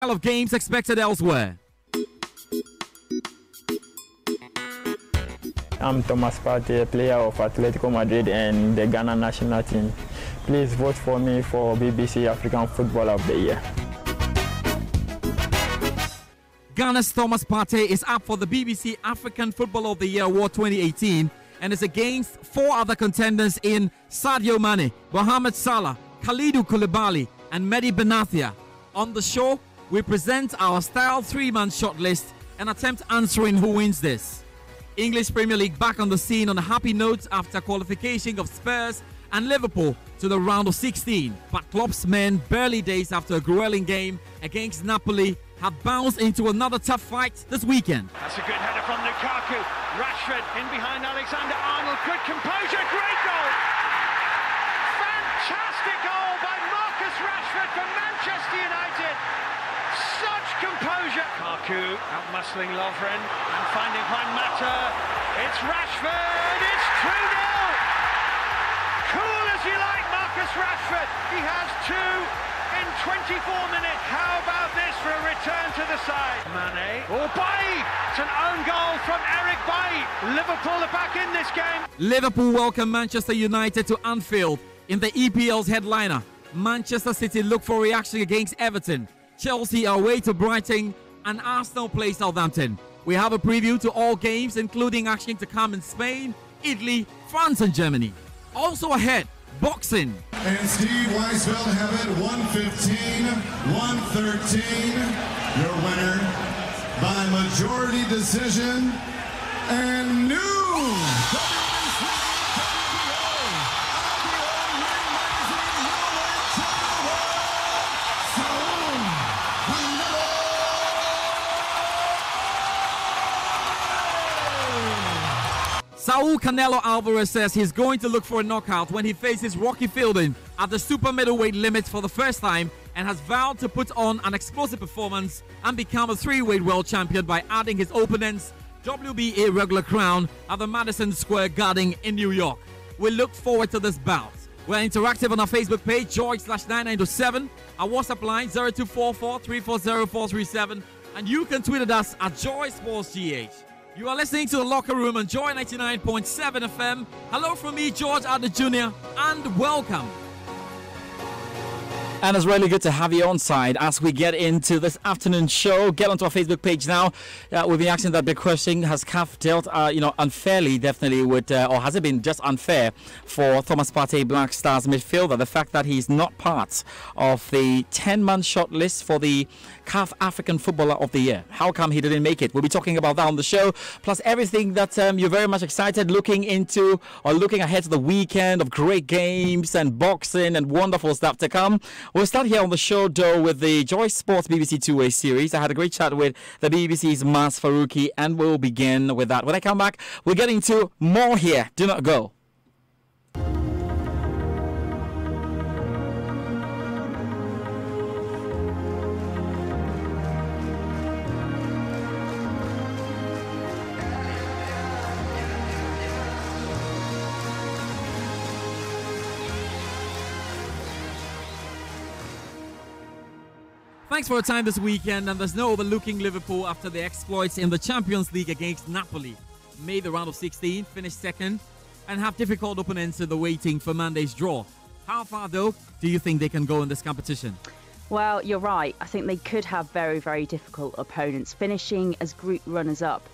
of games expected elsewhere. I'm Thomas Partey, a player of Atletico Madrid and the Ghana national team. Please vote for me for BBC African Footballer of the Year. Ghana's Thomas Partey is up for the BBC African Footballer of the Year Award 2018 and is against four other contenders in Sadio Mane, Mohamed Salah, Kalidou Koulibaly and Mehdi Benatia. On the show, we present our style three-man shortlist and attempt answering who wins this. English Premier League back on the scene on a happy note after qualification of Spurs and Liverpool to the round of 16. But Klopp's men, barely days after a grueling game against Napoli, have bounced into another tough fight this weekend. That's a good header from Lukaku. Rashford in behind Alexander-Arnold. Good composure, great goal! Fantastic goal by Marcus Rashford for Manchester United. Such composure. Lukaku out-muscling Lovren and finding Juan Mata. It's Rashford, it's 2-0! Cool as you like, Marcus Rashford. He has two in 24 minutes. How about this for a return to the side? Mane. Oh, Bailly! It's an own goal from Eric Bailly. Liverpool are back in this game. Liverpool welcome Manchester United to Anfield in the EPL's headliner. Manchester City look for reaction against Everton. Chelsea are away to Brighton and Arsenal play Southampton. We have a preview to all games, including action to come in Spain, Italy, France and Germany. Also ahead, boxing. And Steve Weisfeld have it 115, 113. Your winner by majority decision and new. Saul Canelo Alvarez says he's going to look for a knockout when he faces Rocky Fielding at the super middleweight limit for the first time and has vowed to put on an explosive performance and become a three-weight world champion by adding his opponent's WBA regular crown at the Madison Square Garden in New York. We look forward to this bout. We're interactive on our Facebook page, George/9927, our WhatsApp line 0244 340 437, and you can tweet at us at JoySportsGH. You are listening to The Locker Room on Joy 99.7 FM. Hello from me, George Adler Jr., and welcome. And it's really good to have you on side as we get into this afternoon show. Get onto our Facebook page now. We've been asking that big question. Has CAF dealt, unfairly, definitely, with, or has it been just unfair for Thomas Partey, Black Stars midfielder? The fact that he's not part of the 10-man shortlist for the CAF African Footballer of the Year. How come he didn't make it? We'll be talking about that on the show. Plus everything that you're very much excited looking into or looking ahead to the weekend of great games and boxing and wonderful stuff to come. We'll start here on the show, though, with the Joy Sports BBC Two-Way series. I had a great chat with the BBC's Mas Faruqi, and we'll begin with that. When I come back, we're getting to more here. Do not go. Thanks for your time this weekend, and there's no overlooking Liverpool after the exploits in the Champions League against Napoli. Made the round of 16, finished second, and have difficult opponents in the waiting for Monday's draw. How far, though, do you think they can go in this competition? Well, you're right. I think they could have very, very difficult opponents. Finishing as group runners-up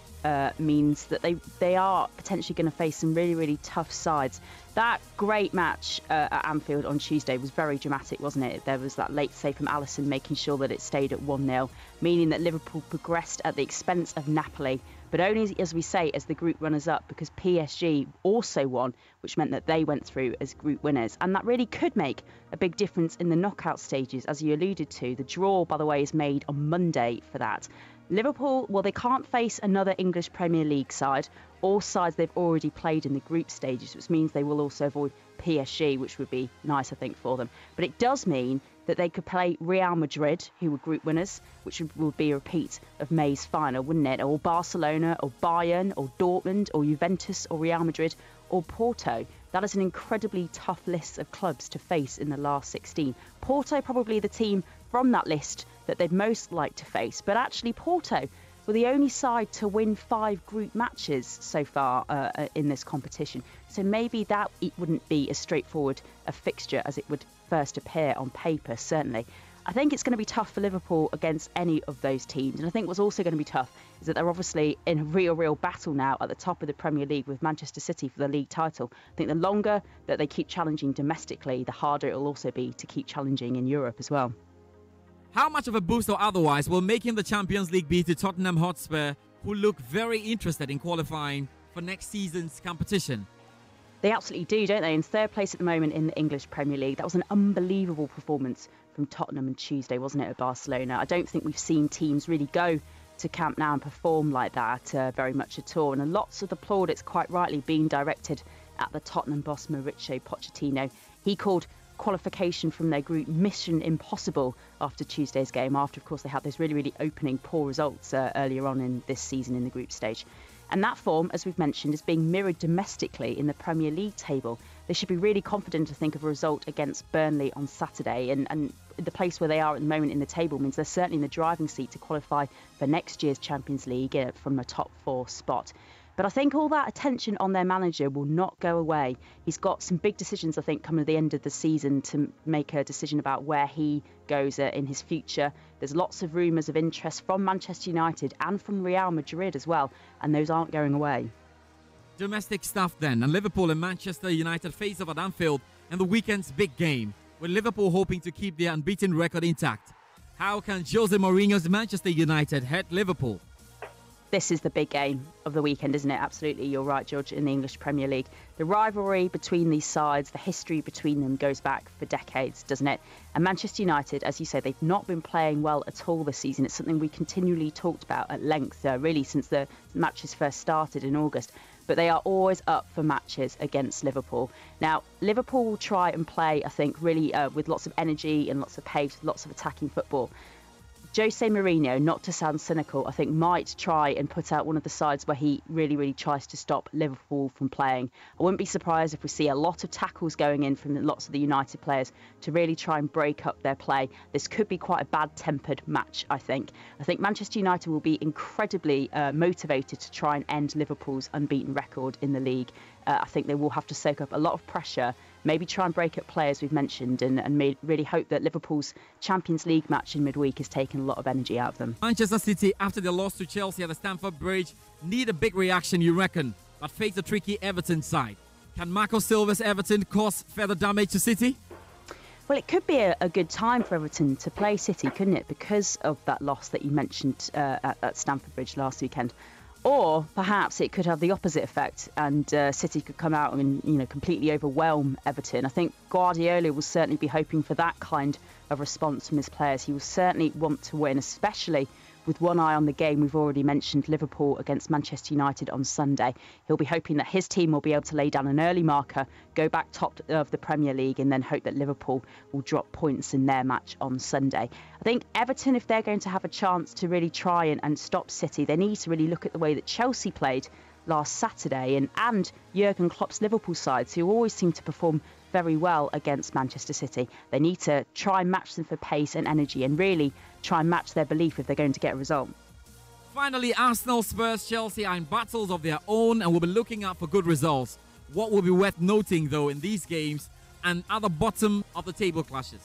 means that they are potentially going to face some really, really tough sides. That great match at Anfield on Tuesday was very dramatic, wasn't it? There was that late save from Alisson making sure that it stayed at 1-0, meaning that Liverpool progressed at the expense of Napoli, but only, as we say, as the group runners-up, because PSG also won, which meant that they went through as group winners. And that really could make a big difference in the knockout stages, as you alluded to. The draw, by the way, is made on Monday for that. Liverpool, well, they can't face another English Premier League side. All sides they've already played in the group stages, which means they will also avoid PSG, which would be nice, I think, for them. But it does mean that they could play Real Madrid, who were group winners, which would be a repeat of May's final, wouldn't it? Or Barcelona, or Bayern, or Dortmund, or Juventus, or Real Madrid, or Porto. That is an incredibly tough list of clubs to face in the last 16. Porto probably the team from that list that they'd most like to face. But actually, Porto were the only side to win 5 group matches so far in this competition. So maybe that it wouldn't be as straightforward a fixture as it would first appear on paper, certainly. I think it's going to be tough for Liverpool against any of those teams. And I think what's also going to be tough is that they're obviously in a real battle now at the top of the Premier League with Manchester City for the league title. I think the longer that they keep challenging domestically, the harder it will also be to keep challenging in Europe as well. How much of a boost or otherwise will making the Champions League be to Tottenham Hotspur, who look very interested in qualifying for next season's competition? They absolutely do, don't they? In third place at the moment in the English Premier League. That was an unbelievable performance from Tottenham on Tuesday, wasn't it, at Barcelona? I don't think we've seen teams really go to Camp Nou and perform like that very much at all. And lots of the plaudits, quite rightly, being directed at the Tottenham boss Mauricio Pochettino. He called qualification from their group mission impossible after Tuesday's game, after, of course, they had those really opening poor results earlier on in this season in the group stage. And that form, as we've mentioned, is being mirrored domestically in the Premier League table. They should be really confident to think of a result against Burnley on Saturday. And the place where they are at the moment in the table means they're certainly in the driving seat to qualify for next year's Champions League from a top 4 spot. But I think all that attention on their manager will not go away. He's got some big decisions, I think, coming at the end of the season to make a decision about where he goes in his future. There's lots of rumours of interest from Manchester United and from Real Madrid as well, and those aren't going away. Domestic stuff then, and Liverpool and Manchester United face off at Anfield in the weekend's big game, with Liverpool hoping to keep their unbeaten record intact. How can Jose Mourinho's Manchester United hurt Liverpool? This is the big game of the weekend, isn't it? Absolutely, you're right, George, in the English Premier League. The rivalry between these sides, the history between them goes back for decades, doesn't it? And Manchester United, as you say, they've not been playing well at all this season. It's something we continually talked about at length, really, since the matches first started in August. But they are always up for matches against Liverpool. Now, Liverpool will try and play, I think, really with lots of energy and lots of pace, lots of attacking football. Jose Mourinho, not to sound cynical, I think might try and put out one of the sides where he really tries to stop Liverpool from playing. I wouldn't be surprised if we see a lot of tackles going in from lots of the United players to really try and break up their play. This could be quite a bad-tempered match, I think. I think Manchester United will be incredibly motivated to try and end Liverpool's unbeaten record in the league. I think they will have to soak up a lot of pressure, maybe try and break up play, as we've mentioned, and really hope that Liverpool's Champions League match in midweek has taken a lot of energy out of them. Manchester City, after their loss to Chelsea at the Stamford Bridge, need a big reaction, you reckon, but face a tricky Everton side. Can Marco Silva's Everton cause further damage to City? Well, it could be a good time for Everton to play City, couldn't it, because of that loss that you mentioned at Stamford Bridge last weekend. Or perhaps it could have the opposite effect, and City could come out and completely overwhelm Everton. I think Guardiola will certainly be hoping for that kind of response from his players. He will certainly want to win, especially with one eye on the game we've already mentioned, Liverpool against Manchester United on Sunday. He'll be hoping that his team will be able to lay down an early marker, go back top of the Premier League, and then hope that Liverpool will drop points in their match on Sunday. I think Everton, if they're going to have a chance to really try and stop City, they need to really look at the way that Chelsea played last Saturday and Jurgen Klopp's Liverpool sides, who always seem to perform very well against Manchester City. They need to try and match them for pace and energy and really try and match their belief if they're going to get a result. Finally, Arsenal, Spurs, Chelsea are in battles of their own and will be looking out for good results. What will be worth noting, though, in these games and at the bottom of the table clashes?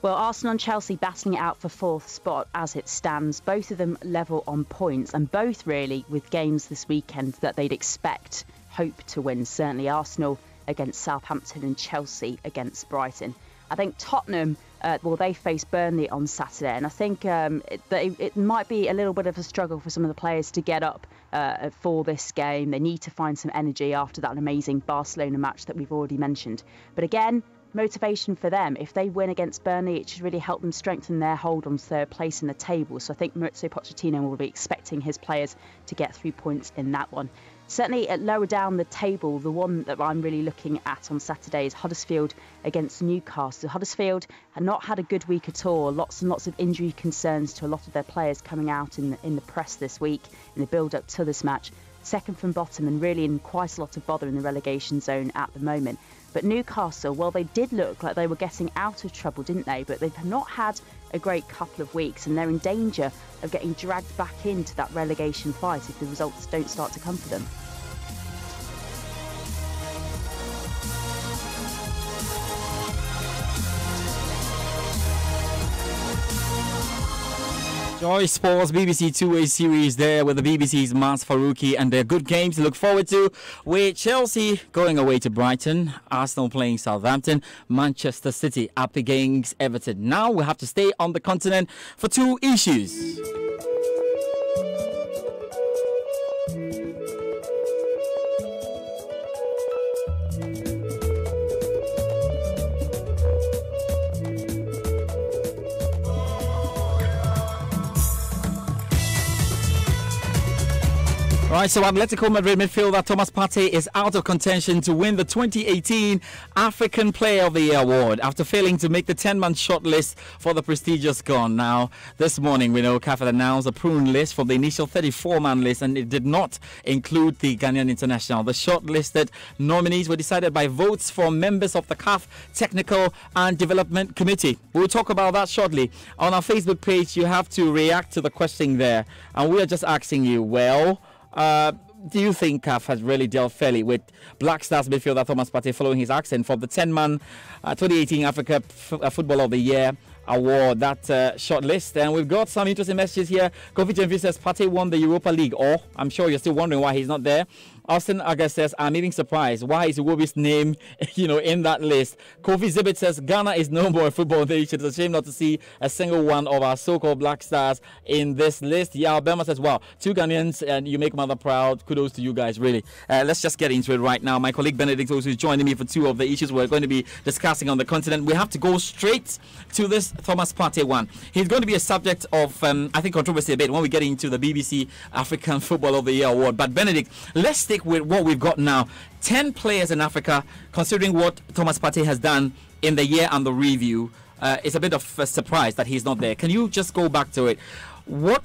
Well, Arsenal and Chelsea battling it out for 4th spot as it stands. Both of them level on points, and both really with games this weekend that they'd hope to win. Certainly Arsenal against Southampton and Chelsea against Brighton. I think Tottenham, they face Burnley on Saturday, and I think it might be a little bit of a struggle for some of the players to get up for this game. They need to find some energy after that amazing Barcelona match that we've already mentioned. But again, motivation for them. If they win against Burnley, it should really help them strengthen their hold on 3rd place in the table. So I think Mauricio Pochettino will be expecting his players to get 3 points in that one. Certainly lower down the table, the one that I'm really looking at on Saturday is Huddersfield against Newcastle. Huddersfield had not had a good week at all. Lots and lots of injury concerns to a lot of their players coming out in the press this week in the build-up to this match. Second from bottom and really in quite a lot of bother in the relegation zone at the moment. But Newcastle, well, they did look like they were getting out of trouble, didn't they? But they've not had a great couple of weeks, and they're in danger of getting dragged back into that relegation fight if the results don't start to come for them. Joy Sports BBC two-way series there with the BBC's Maz Faruqi, and their good games to look forward to, with Chelsea going away to Brighton, Arsenal playing Southampton, Manchester City up against Everton. Now we have to stay on the continent for two issues. Right, so Atletico Madrid midfielder Thomas Partey is out of contention to win the 2018 African Player of the Year award after failing to make the 10-man shortlist for the prestigious Gone. Now, this morning we know CAF had announced a prune list from the initial 34-man list, and it did not include the Ghanaian international. The shortlisted nominees were decided by votes from members of the CAF Technical and Development Committee. We'll talk about that shortly. On our Facebook page, you have to react to the question there, and we are just asking you, do you think CAF has really dealt fairly with Black Stars midfielder Thomas Partey following his accent for the 10-man 2018 Africa Footballer of the Year award, that short list? And we've got some interesting messages here. Kofi Jenvi says Partey won the Europa League, or I'm sure you're still wondering why he's not there. Austin Aga says, I'm even surprised. Why is Iwobi's name, in that list? Kofi Zibit says, Ghana is no more a football nation. It's a shame not to see a single one of our so-called Black Stars in this list. Yeah, Belma says, wow, 2 Ghanaians and you make mother proud. Kudos to you guys, really. Let's just get into it right now. My colleague Benedict also is joining me for 2 of the issues we're going to be discussing on the continent. We have to go straight to this Thomas Partey one. He's going to be a subject of, I think, controversy a bit when we get into the BBC African Football of the Year award. But Benedict, let's stick with what we've got now. 10 players in Africa, considering what Thomas Partey has done in the year under review. It's a bit of a surprise that he's not there. Can you just go back to it? What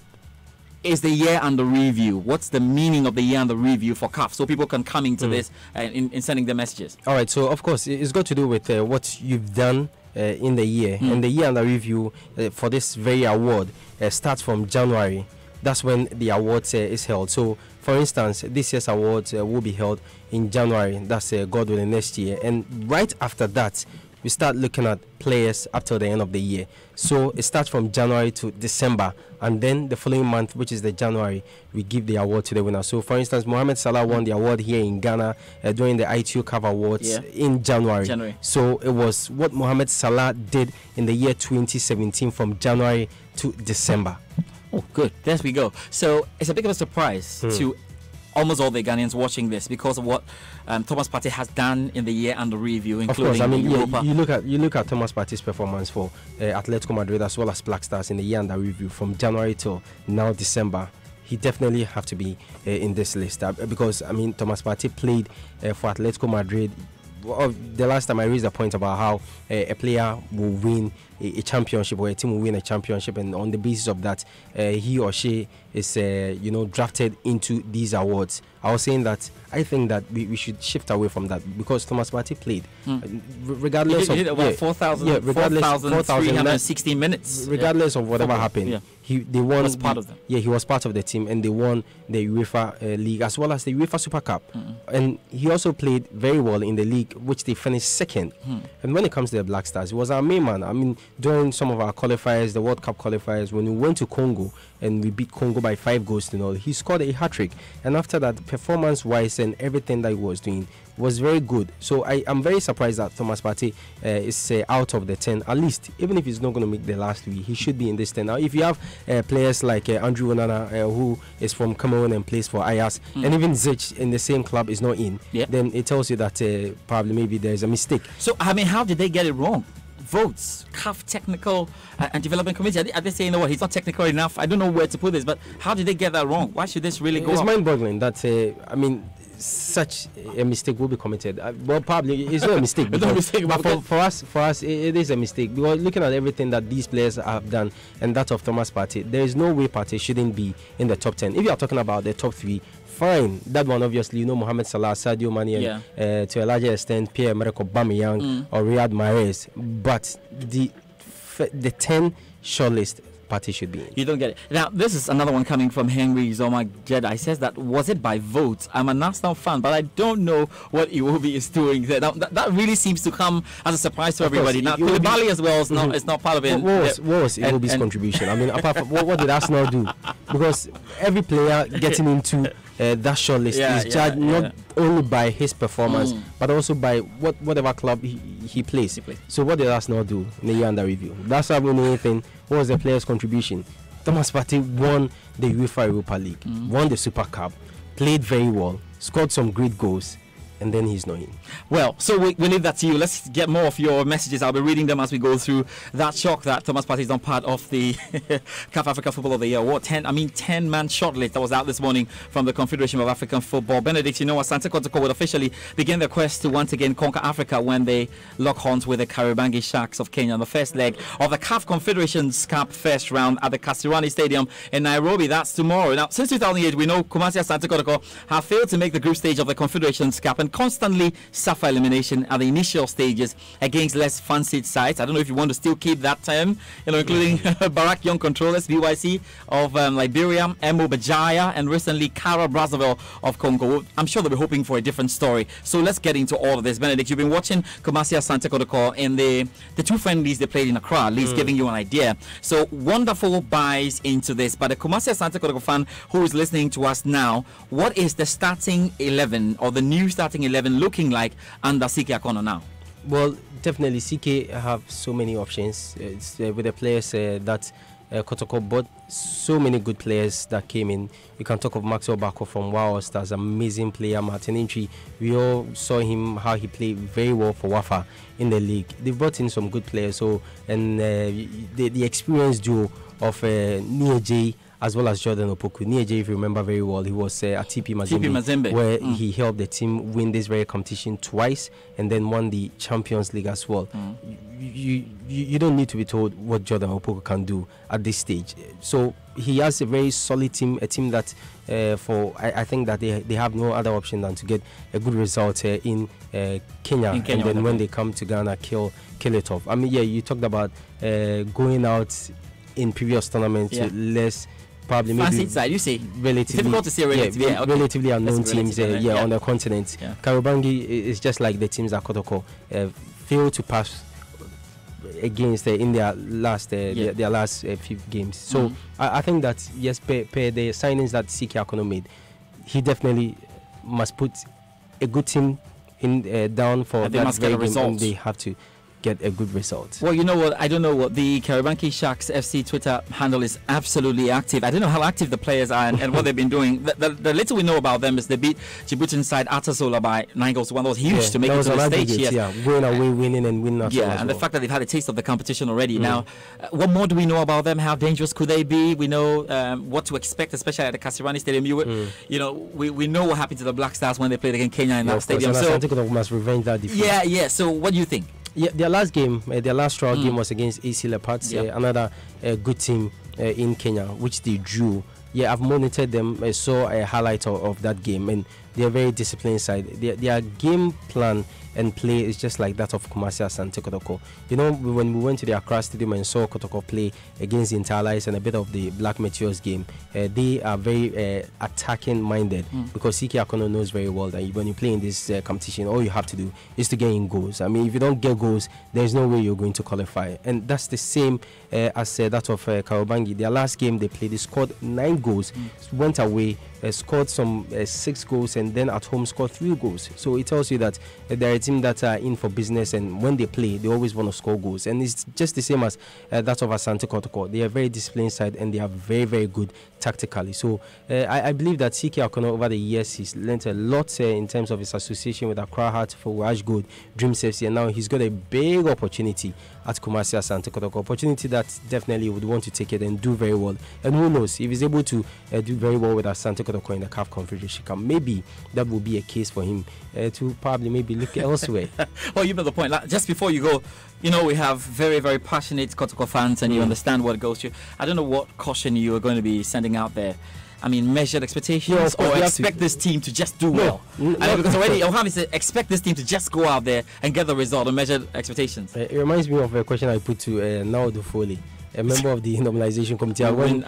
is the year under review? What's the meaning of the year under review for CAF, so people can come into this in sending their messages? All right, so of course it's got to do with what you've done in the year. And the year under review for this very award starts from January. That's when the award is held. So, for instance, this year's awards will be held in January. That's God willing next year. And right after that, we start looking at players up till the end of the year. So it starts from January to December, and then the following month, which is the January, we give the award to the winner. So, for instance, Mohamed Salah won the award here in Ghana during the ITU CAF Awards in January. So it was what Mohamed Salah did in the year 2017 from January to December. Oh, good. There we go. So it's a bit of a surprise to almost all the Ghanaians watching this because of what Thomas Partey has done in the year under review, including Europa. You look at Thomas Partey's performance for Atletico Madrid as well as Black Stars in the year under review from January to now December. He definitely have to be in this list because Thomas Partey played for Atletico Madrid. The last time I raised a point about how a player will win a championship, or a team will win a championship, and on the basis of that, he or she is drafted into these awards. I was saying that I think that we should shift away from that because Thomas Partey played regardless of 4,360 minutes, regardless of whatever happened. They won. Was part of them. Yeah, he was part of the team, and they won the UEFA League as well as the UEFA Super Cup. And he also played very well in the league, which they finished second. And when it comes to the Black Stars, he was our main man. During some of our qualifiers, the World Cup qualifiers, when we went to Congo and we beat Congo by 5-0, he scored a hat-trick. And after that, performance-wise and everything that he was doing was very good. So I am very surprised that Thomas Partey is out of the 10. At least, even if he's not going to make the last 3, he should be in this 10. Now, if you have players like Andrew Onana, who is from Cameroon and plays for Ajax, and even Zich in the same club is not in, then it tells you that probably maybe there's a mistake. So, how did they get it wrong? Votes, CAF Technical and Development Committee. Are they saying, no, he's not technical enough? I don't know where to put this, but how did they get that wrong? Why should this really go? It's mind-boggling that, such a mistake will be committed. Well, probably it's not a mistake, but for us, it is a mistake. Because looking at everything that these players have done and that of Thomas Partey, there is no way Partey shouldn't be in the top 10. If you are talking about the top 3, fine. That one, obviously, Mohamed Salah, Sadio Mane, and to a larger extent, Pierre-Emerick Aubameyang or Riyad Mahrez. But the the 10 shortlist party should be in. You don't get it. Now, this is another one coming from Henry Zoma Jedi. Says that, was it by vote? I'm a National fan, but I don't know what Iwobi is doing there. Now, that really seems to come as a surprise to everybody. Now, Koulibaly as well is not part of it. What was Iwobi's contribution? I mean, apart from what did Arsenal do? Because every player getting into that shortlist is judged not only by his performance, but also by whatever club he plays. So what did Arsenal do in the year under review? That's not winning anything. What was the player's contribution? Thomas Partey won the UEFA Europa League, won the Super Cup, played very well, scored some great goals, and then he's not in. Well, so we leave that to you. Let's get more of your messages. I'll be reading them as we go through that shock that Thomas Partey is not part of the CAF Africa Football of the Year. 10-man shortlist that was out this morning from the Confederation of African Football. Benedict, Asante Kotoko would officially begin their quest to once again conquer Africa when they lock horns with the Kariobangi Sharks of Kenya on the first leg of the CAF Confederations Cup first round at the Kasarani Stadium in Nairobi. That's tomorrow. Now, since 2008, we know Kumasi Asante Kotoko have failed to make the group stage of the Confederations Cup and constantly suffer elimination at the initial stages against less fancied sides. I don't know if you want to still keep that term, including Barak Young Controllers, BYC of Liberia, Emo Bajaya, and recently Kara Brazzaville of Congo. I'm sure they'll be hoping for a different story. So let's get into all of this. Benedict, you've been watching Kumasi Asante Kotoko in the two friendlies they played in Accra, at least giving you an idea. So wonderful buys into this. But the Kumasi Asante Kotoko fan who is listening to us now, what is the starting 11 or the new starting 11 looking like under CK Akono now? Well, definitely CK have so many options. It's with the players that Kotoko bought, so many good players that came in. You can talk of Maxwell Bako from Wow Stars, amazing player. Martin Intri, we all saw him, how he played very well for Wafa in the league. They brought in some good players. So, and the experienced duo of Nia J as well as Jordan Opoku. Nia J, if you remember very well, he was at TP Mazembe, where he helped the team win this very competition twice and then won the Champions League as well. You don't need to be told what Jordan Opoku can do at this stage. So he has a very solid team, a team that I think that they have no other option than to get a good result in Kenya, and then when they come to Ghana, kill it off. I mean, you talked about going out in previous tournaments with less, probably maybe side, you say relatively difficult to say relatively unknown teams on the continent. Kariobangi is just like the teams that Kotoko failed to pass against in their last few games. So I think that yes, per the signings that CK Akono made, he definitely must put a good team in down for that very game, and they have to get a good result. Well, you know what? I don't know what the Kariobangi Sharks FC Twitter handle is. Absolutely active. I don't know how active the players are and what they've been doing. The little we know about them is they beat Djibouti side Atasola by 9 goals to 1. That was huge to make it to the stage. Going away, winning and winning. And the fact that they've had a taste of the competition already. Now, what more do we know about them? How dangerous could they be? We know what to expect, especially at the Kasarani Stadium. We know what happened to the Black Stars when they played against Kenya in that stadium. So Santiago must revenge that defeat. So what do you think? Yeah, their last game, their last trial game was against AC Leopards, another good team in Kenya, which they drew. Yeah, I've monitored them. I saw a highlight of that game, and they're very disciplined side. Their game plan and play is just like that of Kumasi Asante Kotoko. You know, when we went to the Accra Stadium and saw Kotoko play against the Interlights and a bit of the Black Meteors game, they are very attacking minded, because CK Akono knows very well that when you play in this competition, all you have to do is to get in goals. I mean, if you don't get goals, there's no way you're going to qualify. And that's the same as that of Kariobangi. Their last game they played, they scored 9 goals, went away, scored some 6 goals, and then at home scored 3 goals. So it tells you that they're a team that are in for business, and when they play, they always want to score goals. And it's just the same as that of Asante Kotoko. They are very disciplined side, and they are very, very good tactically. So I believe that CK Akono over the years, he's learned a lot in terms of his association with Accra Heart for Rashgood, Dreams FC, and now he's got a big opportunity at Kumasi Asante Kotoko. Opportunity that definitely would want to take it and do very well. And who knows, if he's able to to do very well with Asante Kotoko in the CAF Confederation Cup, maybe that will be a case for him to probably maybe look elsewhere. Well, you know the point. Like, just before you go, you know, we have very, very passionate Kotoko fans, and you understand what goes through. I don't know what caution you are going to be sending out there. I mean, measured expectations, or expect this team to just do well? I know, because already Ohami said expect this team to just go out there and get the result, or measured expectations. It reminds me of a question I put to Naudu Foley, a member of the normalization committee. To win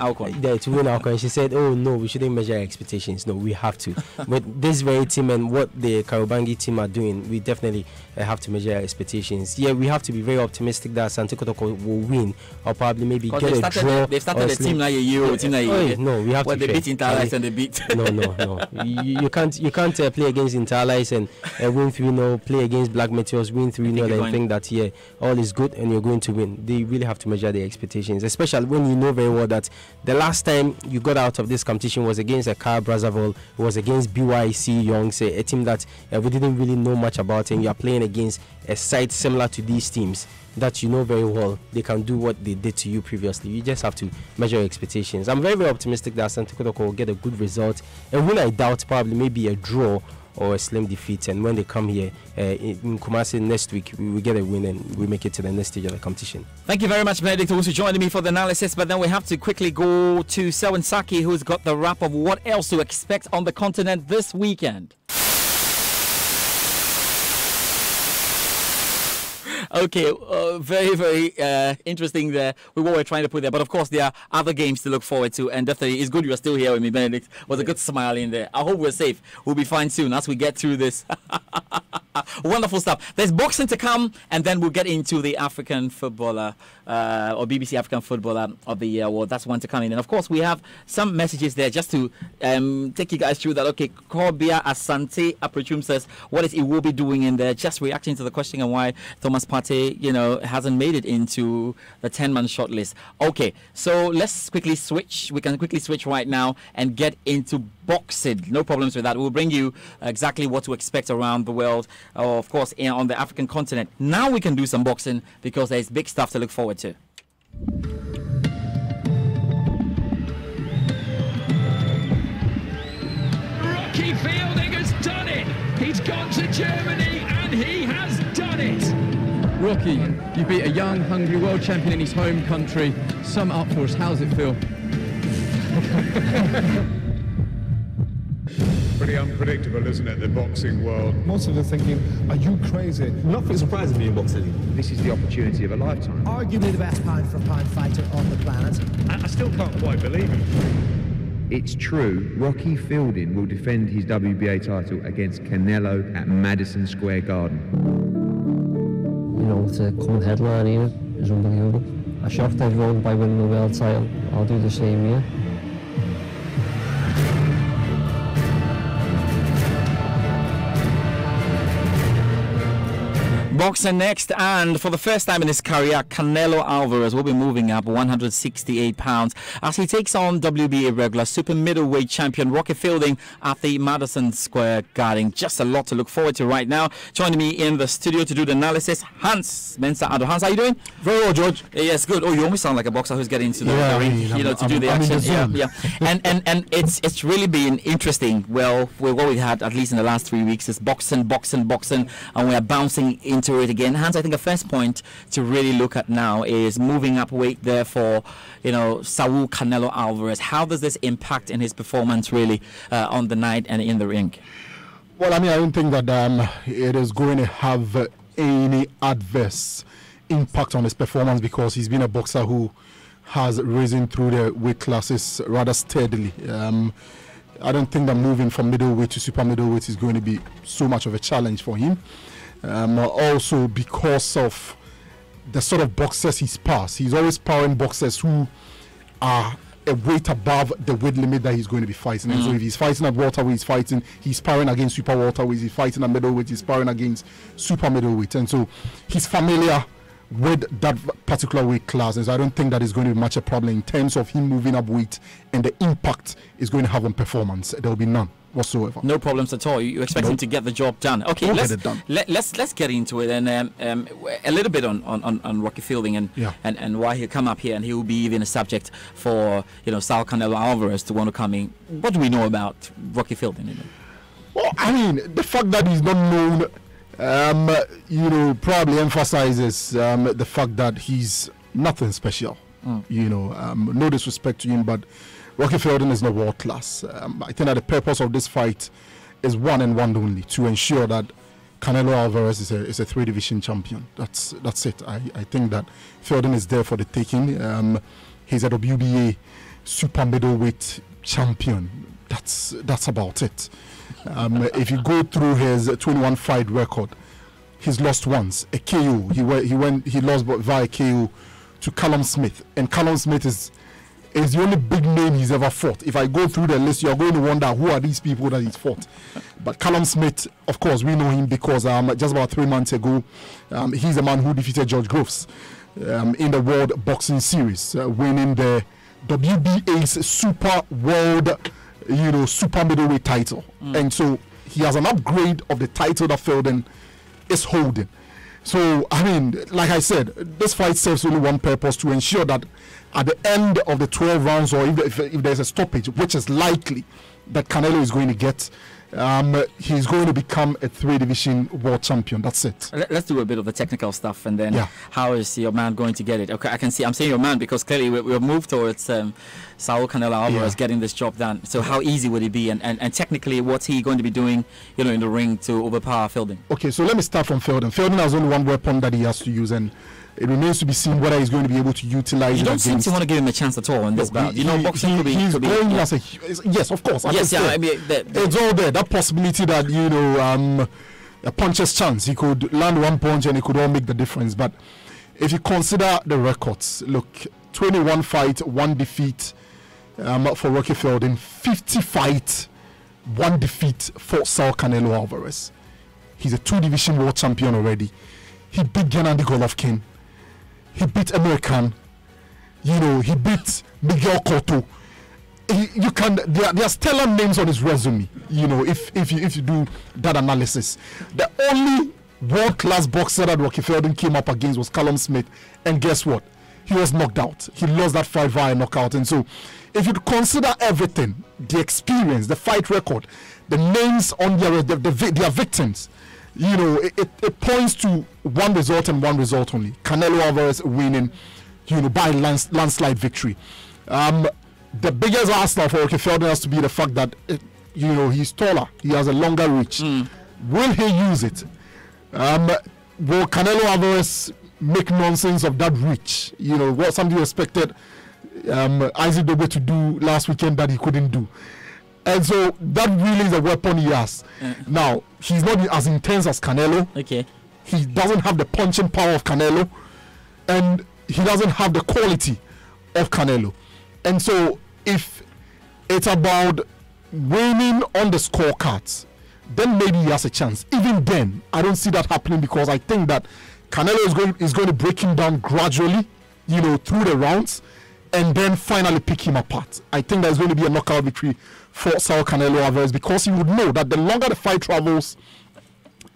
Alcon. She said, "Oh no, we shouldn't measure expectations. No, we have to." But this very team and what the Karubangi team are doing, we definitely have to measure expectations. Yeah, we have to be very optimistic that Asante Kotoko will win, or probably maybe get a draw. They started a team like a Euro, team like a no, we have to. They beat Interlice and they beat. No. You can't play against Interlice and win 3-0. Play against Black Meteors, win 3-0, and think that all is good and you're going to win. They really have to measure their expectations, especially when you know very well that the last time you got out of this competition was against Accra Brazzaville. It was against BYC Youngs, a team that we didn't really know much about, and you are playing against a side similar to these teams that you know very well they can do what they did to you previously. You just have to measure your expectations. I'm very, very optimistic that Asante Kotoko will get a good result, and when I doubt, probably maybe a draw or a slim defeat. And when they come here in Kumasi next week, we will get a win and we make it to the next stage of the competition. Thank you very much, Benedict, also joining me for the analysis. But then we have to quickly go to Selwyn Saki, who's got the wrap of what else to expect on the continent this weekend. Okay, very, very interesting there with what we're trying to put there. But of course, there are other games to look forward to. And definitely, it's good you're still here with me, Benedict. Was a good smile in there. I hope we're safe. We'll be fine soon as we get through this. Wonderful stuff. There's boxing to come, and then we'll get into the African footballer or BBC African Footballer of the Year award. That's one to come in. And of course, we have some messages there just to take you guys through that. Okay, Korbia Asante Aprichum says, what is Iwobi doing in there? Just reacting to the question and why Thomas Partey, hasn't made it into the 10-man shortlist. Okay, so let's quickly switch. We can quickly switch right now and get into boxing. No problems with that. We'll bring you exactly what to expect around the world, of course, on the African continent. Now we can do some boxing because there's big stuff to look forward to. Rocky Fielding has done it. He's gone to Germany and he has done it. Rocky, you beat a young, hungry world champion in his home country. Sum up for us. How does it feel? Pretty unpredictable, isn't it, the boxing world? Most of them thinking, are you crazy? Nothing surprising me in boxing. This is the opportunity of a lifetime. Arguably the best pound-for-pound fighter on the planet. I still can't quite believe it. It's true, Rocky Fielding will defend his WBA title against Canelo at Madison Square Garden. To come headline here is unbelievable. I shocked everyone by winning the world title. I'll do the same here. Boxing next, and for the first time in his career, Canelo Alvarez will be moving up 168 pounds as he takes on WBA regular super middleweight champion Rocky Fielding at the Madison Square Garden. Just a lot to look forward to right now. Joining me in the studio to do the analysis, Hans Mensah Ado. Hans, how are you doing? Very well, George. Yes, good. Oh, you almost sound like a boxer who's getting into the ring, to do the action. Yeah. And it's really been interesting. Well, with what we had at least in the last 3 weeks is boxing, and we are bouncing into it again. Hans, I think the first point to really look at now is moving up weight there for, Saul Canelo Alvarez. How does this impact in his performance really on the night and in the ring? Well, I don't think that it is going to have any adverse impact on his performance because he's been a boxer who has risen through the weight classes rather steadily. I don't think that moving from middleweight to super middleweight is going to be so much of a challenge for him. Also because of the sort of boxers he's passed. He's always sparring boxers who are a weight above the weight limit that he's going to be fighting. And so if he's fighting at welterweight, he's sparring against super welterweight. He's fighting at middleweight, he's sparring against super middleweight. And so he's familiar with that particular weight class. And so I don't think that is going to be much a problem in terms of him moving up weight and the impact is going to have on performance. There will be none. whatsoever. No problems at all. You expect him to get the job done. Okay, let's get into it and a little bit on Rocky Fielding and why he come up here, and he will be even a subject for Saul Canelo Alvarez to want to come in. What do we know about Rocky Fielding? Well, I mean, the fact that he's not known, probably emphasizes the fact that he's nothing special. No disrespect to him, but Rocky Fielding is not world class. I think that the purpose of this fight is one and one only: to ensure that Canelo Alvarez is a 3-division champion. That's it. I think that Fielding is there for the taking. He's a WBA super middleweight champion. That's about it. If you go through his 21 fight record, he's lost once, a KO. He lost via KO to Callum Smith, and Callum Smith is the only big name he's ever fought. If I go through the list, you're going to wonder who are these people that he's fought. But Callum Smith, of course, we know him because just about 3 months ago, he's the man who defeated George Groves in the World Boxing Series, winning the WBA's Super World, super middleweight title. And so he has an upgrade of the title that Fielding is holding. So, I mean, like I said, this fight serves only one purpose: to ensure that at the end of the 12 rounds, or if there's a stoppage, which is likely that Canelo is going to get, he's going to become a 3-division world champion. That's it. Let's do a bit of the technical stuff, and then how is your man going to get it? Okay, I'm saying your man because clearly we've moved towards Saul Canelo Alvarez getting this job done. So how easy would it be, and technically what's he going to be doing, in the ring to overpower Fielding? Okay, so let me start from Fielding. Fielding has only one weapon that he has to use, and it remains to be seen whether he's going to be able to utilize it. You don't seem to want to give him a chance at all in this bout. Boxing he's going as a... Yes, of course. Yes, I mean... It's all there. That possibility that, a puncher's chance. He could land one punch and it could all make the difference. But if you consider the records, look, 21 fight, 1 defeat for Rocky Fielding, 50 fight, 1 defeat for Saul Canelo Alvarez. He's a 2-division world champion already. He beat Gennady Golovkin. He beat American, he beat Miguel Cotto. There are stellar names on his resume, if you do that analysis. The only world-class boxer that Rocky Fielding came up against was Callum Smith, and guess what? He was knocked out. He lost that fight via knockout. And so, if you consider everything, the experience, the fight record, the names on their victims, it points to one result and one result only: Canelo Alvarez winning, by landslide victory. The biggest arsenal for Rocky Fielding has to be the fact that he's taller, he has a longer reach. Will he use it? Will Canelo Alvarez make nonsense of that reach? What somebody expected Isaac Dobe to do last weekend that he couldn't do. And so that really is a weapon he has. Now, he's not as intense as Canelo. Okay. He doesn't have the punching power of Canelo. And he doesn't have the quality of Canelo. And so if it's about winning on the scorecards, then maybe he has a chance. Even then, I don't see that happening, because I think that Canelo is going to break him down gradually, through the rounds, and then finally pick him apart. I think there's going to be a knockout victory for Saul Canelo Alvarez, because he would know that the longer the fight travels,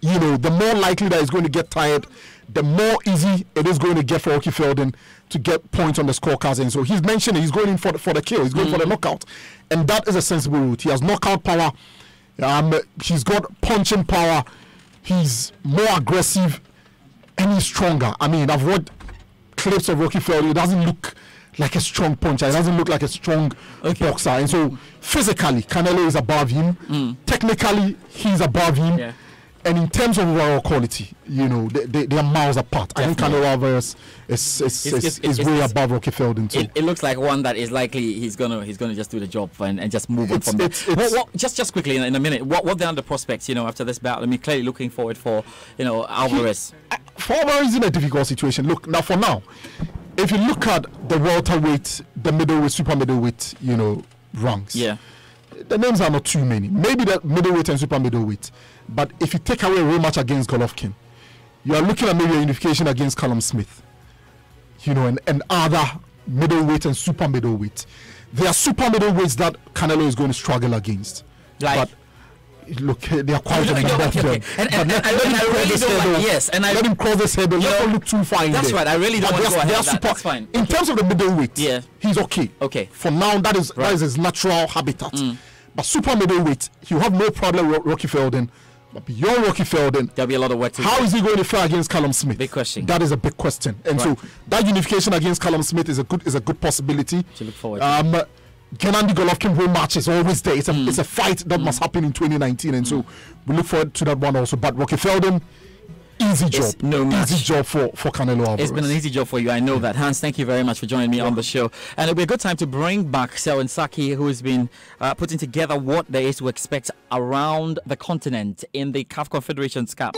the more likely that he's going to get tired, the more easy it is going to get for Rocky Fielding to get points on the scorecards. And so he's mentioned he's going in for the kill, he's going for the knockout, and that is a sensible route. He has knockout power, he's got punching power, he's more aggressive, and he's stronger. I mean, I've watched clips of Rocky Fielding. It doesn't look like a strong puncher. It doesn't look like a strong boxer. And so physically, Canelo is above him. Technically, he's above him. Yeah. And in terms of overall quality, they are miles apart. Definitely. I think Canelo Alvarez is way above Rocky Fielding too. It looks like one that is likely he's gonna just do the job and just move on from there. Just quickly in a minute, what the other prospects, after this battle? I mean, clearly looking forward for Alvarez. For Alvarez is in a difficult situation. Look, for now, if you look at the welterweight, the middleweight, super middleweight, ranks, the names are not too many. Maybe the middleweight and super middleweight. But if you take away a rematch against Golovkin, you are looking at maybe a unification against Callum Smith, and other middleweight and super middleweight. There are super middleweights that Canelo is going to struggle against. Like? Look, they are quite a number of them. And I really don't want, yes, and let him cross this hurdle. Let him look too fine. That's right. I really don't want to go ahead. That's fine. In terms of the middleweight, he's okay. Okay. For now, that is his natural habitat. But super middleweight, you have no problem with Rocky Feldon. But beyond Rocky Feldon, there'll be a lot of work to do. How is he going to fare against Callum Smith? Big question. That is a big question. And so that unification against Callum Smith is a good possibility. To look forward to. Gennady Golovkin home match is always there. It's a fight that must happen in 2019, and so we look forward to that one also. But Rocky Feldon, easy job. Easy job for Canelo Alvarez. It's been an easy job for you, I know that. Hans, thank you very much for joining me on the show. And it'll be a good time to bring back Selwyn Saki, who has been putting together what there is to expect around the continent in the CAF Confederations Cup.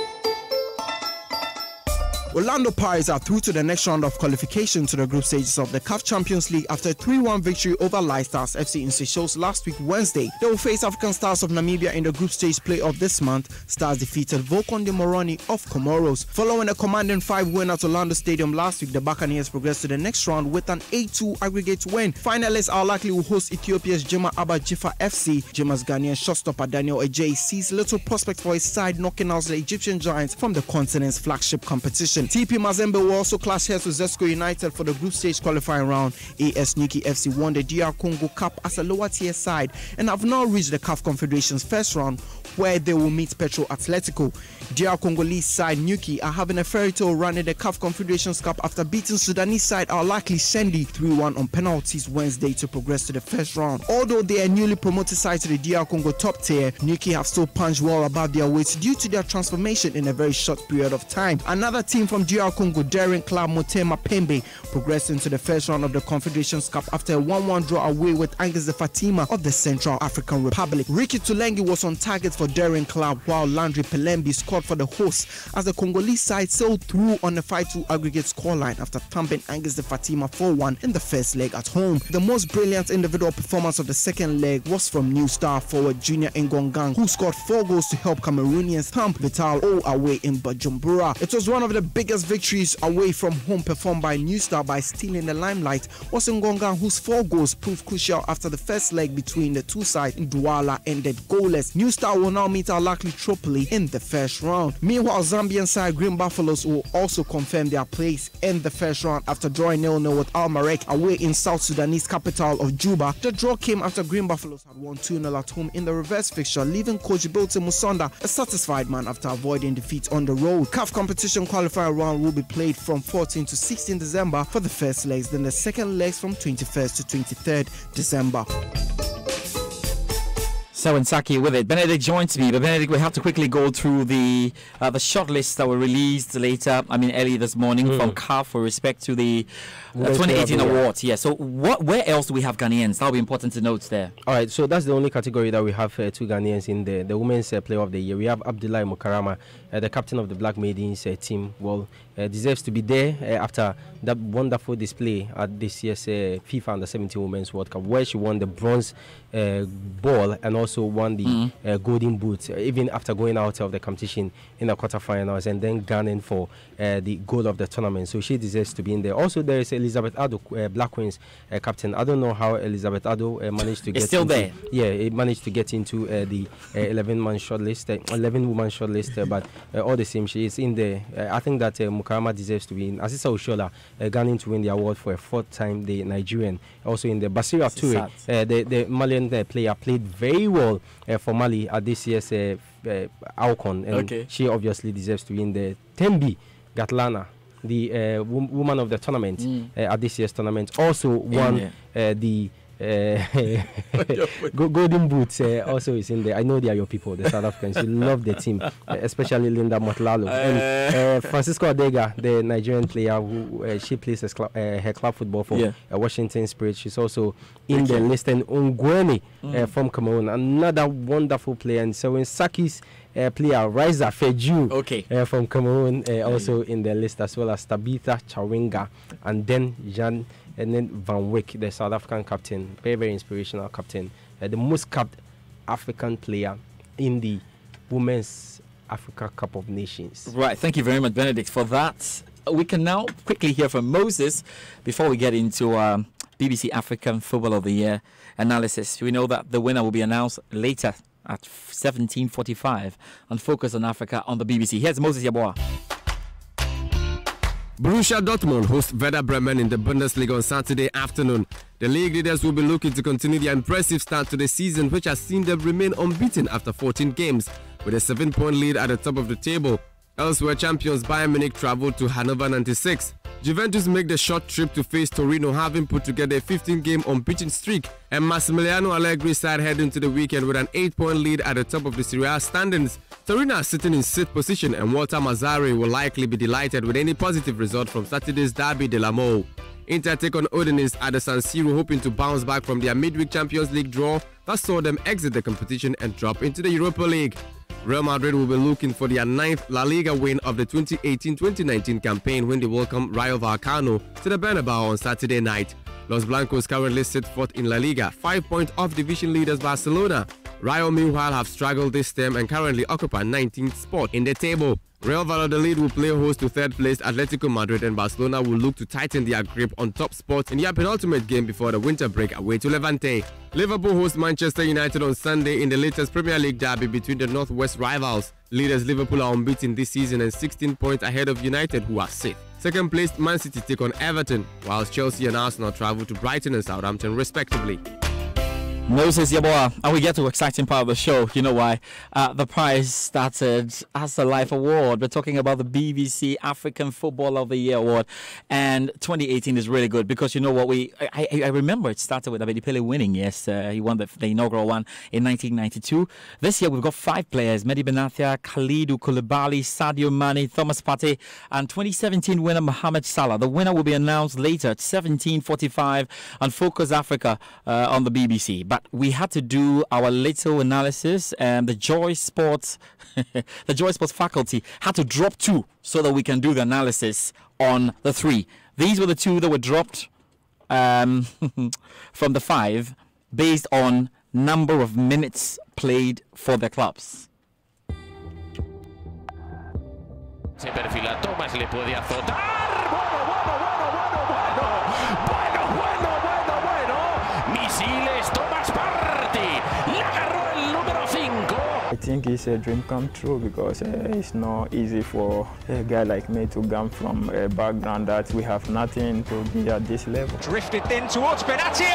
Orlando Pirates are through to the next round of qualification to the group stages of the CAF Champions League after a 3-1 victory over Light Stars FC in Seychelles last week Wednesday. They will face African Stars of Namibia in the group stage playoff this month. Stars defeated Volcon de Moroni of Comoros. Following a commanding 5 win at Orlando Stadium last week, the Buccaneers progressed to the next round with an 8-2 aggregate win. Finalists are likely will host Ethiopia's Jema Abba Jifa FC. Jema's Ghanaian shotstopper Daniel Ajay sees little prospect for his side, knocking out the Egyptian Giants from the continent's flagship competition. TP Mazembe will also clash heads with Zesco United for the group stage qualifying round. AS Newquay FC won the DR Congo Cup as a lower tier side and have now reached the CAF Confederation's first round, where they will meet Petro Atletico. DR Congolese side Newquay are having a fairy tale run in the CAF Confederations Cup after beating Sudanese side Al Likely Shendi 3-1 on penalties Wednesday to progress to the first round. Although they are newly promoted side to the DR Congo top tier, Newquay have still punched well above their weight due to their transformation in a very short period of time. Another team from DR Congo, Daring Club Motema Pembe, progressed into the first round of the Confederations Cup after a 1-1 draw away with Angus de Fatima of the Central African Republic. Ricky Tulengi was on target for Daring Club, while Landry Pelembi scored for the hosts as the Congolese side sailed through on a 5-2 aggregate scoreline after thumping Angus de Fatima 4-1 in the first leg at home. The most brilliant individual performance of the second leg was from new star forward Junior Ngongang, who scored 4 goals to help Cameroonians thump Vital O away in Bujumbura. It was one of the biggest victories away from home performed by New Star by stealing the limelight was Ngongang, whose 4 goals proved crucial after the first leg between the two sides in Douala ended goalless. New Star will now meet Al Likely Tripoli in the first round. Meanwhile, Zambian side Green Buffaloes will also confirm their place in the first round after drawing 0-0 with Al Marek away in South Sudanese capital of Juba. The draw came after Green Buffaloes had won 2-0 at home in the reverse fixture, leaving coach Bilte Musonda a satisfied man after avoiding defeat on the road. CAF competition qualifier round will be played from 14 to 16 December for the first legs, then the second legs from 21st to 23rd December. Selwyn Saki with it. Benedict joins me, but Benedict, we have to quickly go through the shortlists that were released early this morning from CAF with respect to the 2018 awards. Yeah. So where else do we have Ghanaians? That'll be important to note there. All right. So that's the only category that we have 2 Ghanaians in the women's player of the year. We have Abdullahi Mukarama, the captain of the Black Maidens team. Well, deserves to be there after that wonderful display at this year's FIFA Under-17 Women's World Cup, where she won the bronze ball and also won the golden boot, even after going out of the competition in the quarterfinals and then gunning for the goal of the tournament. So she deserves to be in there. Also, there is Elizabeth Addo, Black Queens captain. I don't know how Elizabeth Addo managed to get. It's still there. Yeah, it managed to get into the 11-man shortlist, 11-woman shortlist. But all the same, she is in there. I think that Mukarama deserves to be in. Asisa Oshola gunning to win the award for a 4th time. The Nigerian also in there. Basira Toure, the Malian player, played very well for Mali at this year's Alcon, and she obviously deserves to be in there. Tembi Gatlana, the woman of the tournament at this year's tournament, also won the golden boots. Also is in there. I know they are your people, the South Africans. You love the team, especially Linda Motlalo and Francisco Adega, the Nigerian player who she plays her club football for Washington Spirit. She's also in the list. And Ongwene from Cameroon, another wonderful player. And so when Saki's player Riza Feju from Cameroon also in the list, as well as Tabitha Chawinga and then Jan and then Van Wyk, the South African captain, very, very inspirational captain, the most capped African player in the Women's Africa Cup of Nations. Right, thank you very much, Benedict, for that. We can now quickly hear from Moses before we get into BBC African Football of the Year analysis. We know that the winner will be announced later at 17:45 on Focus on Africa on the BBC. Here's Moses Yaboa. Borussia Dortmund host Werder Bremen in the Bundesliga on Saturday afternoon. The league leaders will be looking to continue their impressive start to the season, which has seen them remain unbeaten after 14 games, with a 7-point lead at the top of the table. Elsewhere, champions Bayern Munich traveled to Hannover 96. Juventus make the short trip to face Torino, having put together a 15-game unbeaten streak, and Massimiliano Allegri's side head into the weekend with an 8-point lead at the top of the Serie A standings. Torino are sitting in 6th position, and Walter Mazzarri will likely be delighted with any positive result from Saturday's Derby de la Mole. Inter take on Udinese at the San Siro, hoping to bounce back from their midweek Champions League draw that saw them exit the competition and drop into the Europa League. Real Madrid will be looking for their 9th La Liga win of the 2018-2019 campaign when they welcome Rayo Vallecano to the Bernabeu on Saturday night. Los Blancos currently sit 4th in La Liga, 5 points off division leaders Barcelona. Rayo meanwhile have struggled this term and currently occupy 19th spot in the table. Real Valladolid will play host to 3rd place Atletico Madrid, and Barcelona will look to tighten their grip on top spots in their penultimate game before the winter break away to Levante. Liverpool host Manchester United on Sunday in the latest Premier League derby between the Northwest rivals. Leaders Liverpool are unbeaten this season and 16 points ahead of United, who are 6th. Second placed Man City take on Everton, whilst Chelsea and Arsenal travel to Brighton and Southampton respectively. Moses Yaboa, and we get to the exciting part of the show. You know why? The prize started as a life award. We're talking about the BBC African Footballer of the Year award, and 2018 is really good because you know what? I remember it started with Abedi Pele winning. Yes, he won the inaugural one in 1992. This year we've got 5 players: Mehdi Benatia, Kalidou Koulibaly, Sadio Mane, Thomas Partey, and 2017 winner Mohamed Salah. The winner will be announced later at 17:45 on Focus Africa on the BBC. But we had to do our little analysis, and the Joy Sports, the Joy Sports faculty had to drop 2 so that we can do the analysis on the 3. These were the 2 that were dropped from the 5 based on number of minutes played for their clubs. Se perfila Thomas, le puede azotar. Misiles, Thomas Partey. Le agarró el número 5. I think it's a dream come true because it's not easy for a guy like me to come from a background that we have nothing to be at this level. Drifted in towards Benatia,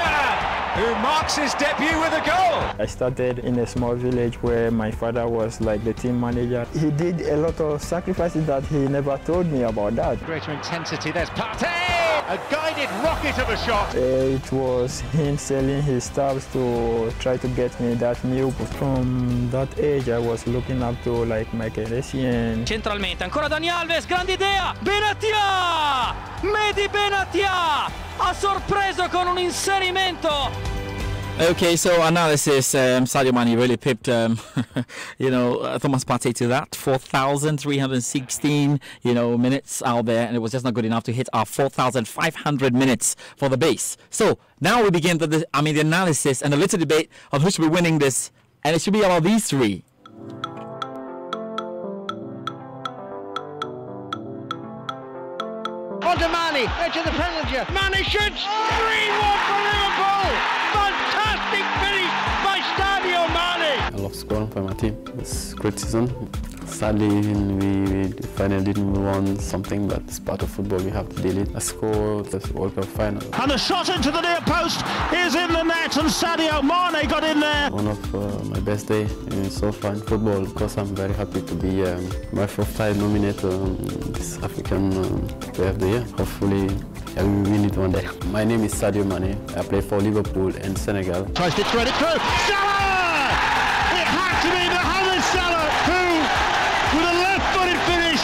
who marks his debut with a goal. I started in a small village where my father was like the team manager. He did a lot of sacrifices that he never told me about that. Greater intensity, there's Partey! A guided rocket of a shot. It was him selling his stuff to try to get me that new. From that age, I was looking up to like Michael Essien. Centralmente, ancora Dani Alves, grande idea! Benatia! Mehdi Benatia! Ha sorpreso con un inserimento! Okay, so analysis, Sadio Mane really pipped, Thomas Partey to that. 4,316, minutes out there, and it was just not good enough to hit our 4,500 minutes for the base. So now we begin the analysis and a little debate on who should be winning this, and it should be about these 3. On to Mane, edge of the penalty. Mane shoots! 3-1 for Liverpool! Fantastic finish by Sadio Mane! I love scoring for my team. It's great season. Sadly, we finally didn't win something that's part of football. We have to deal it. I scored the World Cup final. And the shot into the near post is in the net, and Sadio Mane got in there. One of my best days so far in football, because I'm very happy to be my 4th time nominated this African Player of the Year. Hopefully, I will win it one day. My name is Sadio Mane. I play for Liverpool and Senegal. Tries to thread it through. Salah! It had to be Mohamed Salah who, with a left-footed finish,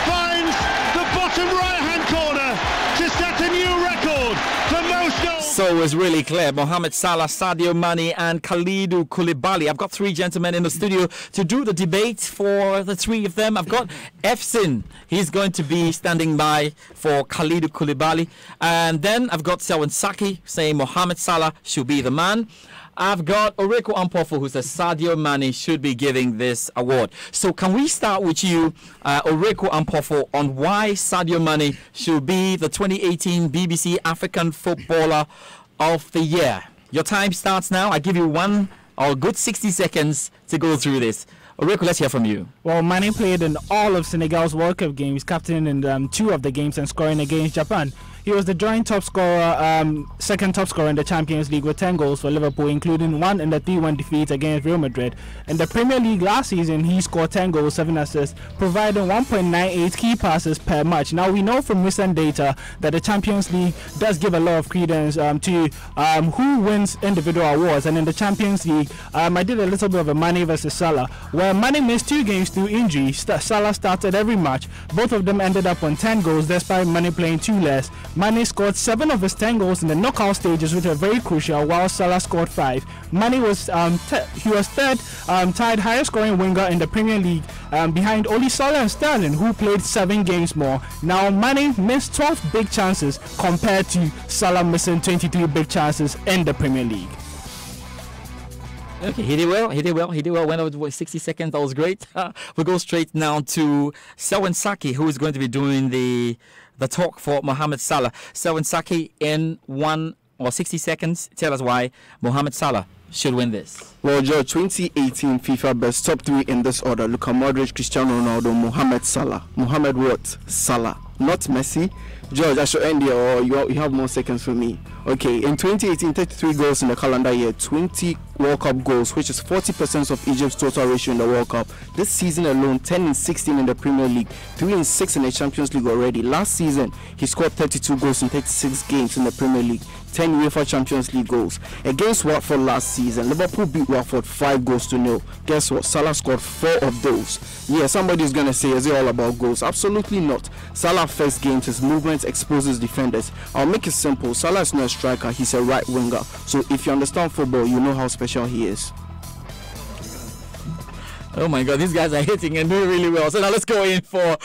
finds the bottom right-hand corner to set a new record for most goals. So it's really clear. Mohamed Salah, Sadio Mane and Kalidou Koulibaly. I've got 3 gentlemen in the studio to do the debate for the 3 of them. I've got Efsin. He's going to be standing by for Kalidou Koulibaly. And then I've got Selwyn Saki saying Mohamed Salah should be the man. I've got Oreko Ampofo who says Sadio Mane should be giving this award. So can we start with you, Oreko Ampofo, on why Sadio Mane should be the 2018 BBC African Footballer of the Year? Your time starts now. I give you 1 or a good 60 seconds to go through this. Rico, let's hear from you. Well, Mane played in all of Senegal's World Cup games, captain in 2 of the games and scoring against Japan. He was the joint top scorer, second top scorer in the Champions League with 10 goals for Liverpool, including 1 in the 3-1 defeat against Real Madrid. In the Premier League last season, he scored 10 goals, 7 assists, providing 1.98 key passes per match. Now, we know from recent data that the Champions League does give a lot of credence to who wins individual awards. And in the Champions League, I did a little bit of a Mane versus Salah, where Mane missed 2 games through injury. Salah started every match. Both of them ended up on 10 goals, despite Mane playing 2 less. Mane scored 7 of his 10 goals in the knockout stages, which are very crucial, while Salah scored 5. Mane was he was third tied highest scoring winger in the Premier League, behind only Salah and Sterling, who played 7 games more. Now Mane missed 12 big chances compared to Salah missing 23 big chances in the Premier League. Okay, he did well. Went over 60 seconds. That was great. We'll go straight now to Selwyn Saki, who is going to be doing the talk for Mohamed Salah. Selwyn Saki, in 1 or 60 seconds, tell us why Mohamed Salah should win this. Well, George, 2018 FIFA best top 3 in this order: Luka Modric, Cristiano Ronaldo, Mohamed Salah. Mohamed what? Salah, not Messi. George, I should end here, or you have more seconds for me. Okay, in 2018, 33 goals in the calendar year, 20 World Cup goals, which is 40% of Egypt's total ratio in the World Cup. This season alone, 10 and 16 in the Premier League, 3 and 6 in the Champions League already. Last season, he scored 32 goals in 36 games in the Premier League, 10 UEFA Champions League goals. Against Watford last season, Liverpool beat Watford 5-0. Guess what? Salah scored 4 of those. Yeah, somebody's going to say, is it all about goals? Absolutely not. Salah first games, his movements exposes defenders. I'll make it simple. Salah is not a striker, he's a right winger. So if you understand football, you know how special he is. Oh my God, these guys are hitting and doing really well. So now let's go in for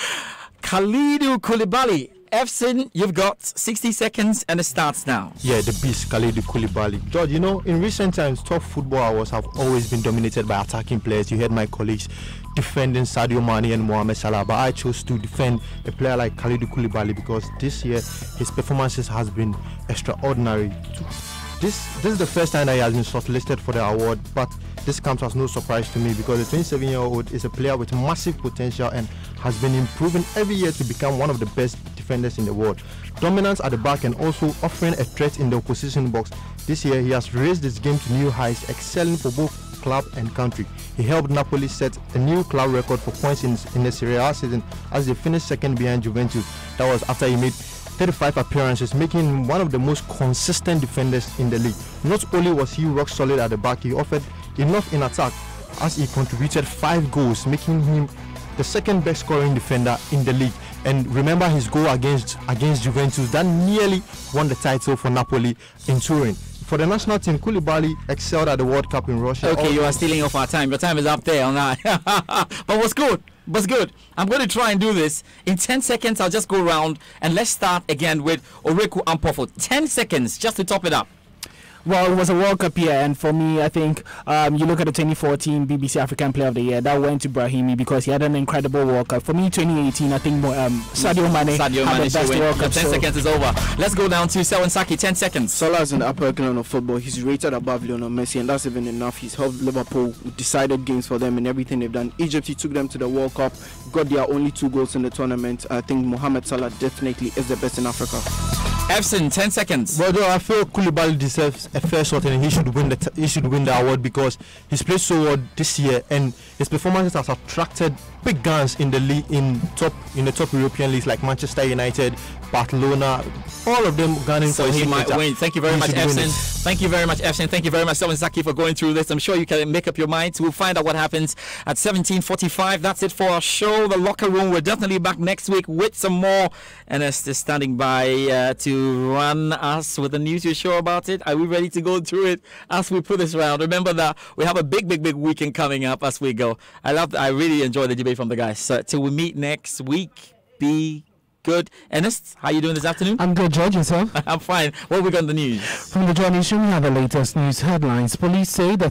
Kalidou Koulibaly. Efsin, you've got 60 seconds and it starts now. Yeah, the beast, Kalidou Koulibaly. George, you know, in recent times, top football hours have always been dominated by attacking players. You heard my colleagues defending Sadio Mane and Mohamed Salah, but I chose to defend a player like Kalidou Koulibaly because this year his performances has been extraordinary. This is the first time that he has been shortlisted for the award, but this comes as no surprise to me because the 27-year-old is a player with massive potential and has been improving every year to become one of the best defenders in the world. Dominance at the back and also offering a threat in the opposition box. This year he has raised his game to new heights, excelling for both club and country. He helped Napoli set a new club record for points in the Serie A season as they finished second behind Juventus. That was after he made 35 appearances, making him one of the most consistent defenders in the league. Not only was he rock solid at the back, he offered enough in attack as he contributed 5 goals, making him the second best scoring defender in the league. And remember his goal against Juventus that nearly won the title for Napoli in Turin. For the national team, Koulibaly excelled at the World Cup in Russia. Okay, you are stealing off our time. Your time is up there on that. But what's good? What's good? I'm going to try and do this. In 10 seconds, I'll just go around and let's start again with Oreku Ampofo. 10 seconds just to top it up. Well, it was a World Cup year, and for me, I think you look at the 2014 BBC African Player of the Year, that went to Brahimi because he had an incredible World Cup. For me, 2018, I think Sadio Mane had the best World Cup. 10 seconds is over. Let's go down to Selwyn Saki, 10 seconds. Salah is in the upper echelon of football. He's rated above Lionel Messi, and that's even enough. He's helped Liverpool, decided games for them and everything they've done. Egypt, he took them to the World Cup, got their only 2 goals in the tournament. I think Mohamed Salah definitely is the best in Africa. Efsin, 10 seconds. Well, though, I feel Koulibaly deserves a fair shot and he should win the award because he's played so well this year and his performances has attracted big guns in the league, in the top European leagues like Manchester United, Barcelona, all of them gunning for his signature. So he might win. Thank you very much, Efsin. Thank you very much, Efsin. Thank you very much, Selwyn Saki, for going through this. I'm sure you can make up your minds. We'll find out what happens at 17:45. That's it for our show, The Locker Room. We're definitely back next week with some more. And is standing by to run us with the news you sure about it. Are we ready to go through it as we put this round? Remember that we have a big weekend coming up as we go. I really enjoy the debate from the guys. So till we meet next week, be good. Ernest, how are you doing this afternoon? I'm good, George. Yourself? I'm fine. What have we got in the news? From the Joy Nation, we have the latest news headlines. Police say the